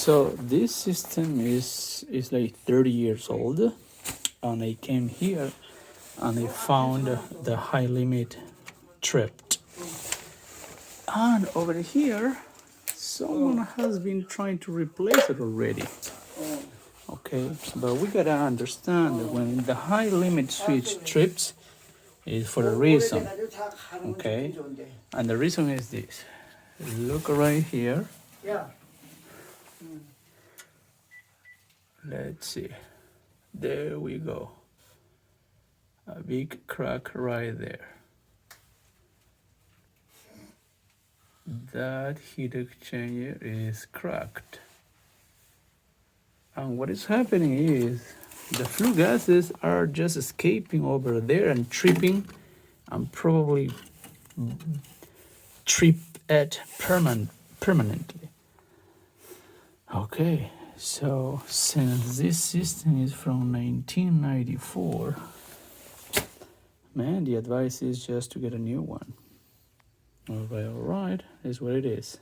So this system is like 30 years old, and I came here and I found the high limit tripped. And over here, someone has been trying to replace it already. Okay, but we gotta understand that when the high limit switch trips is for a reason. Okay, and the reason is this. Look right here. Yeah. Let's see. There we go. A big crack right there. That heat exchanger is cracked. And what is happening is the flue gases are just escaping over there and tripping and probably trip it permanently. Okay, so since this system is from 1994, man, the advice is just to get a new one. All right, is what it is.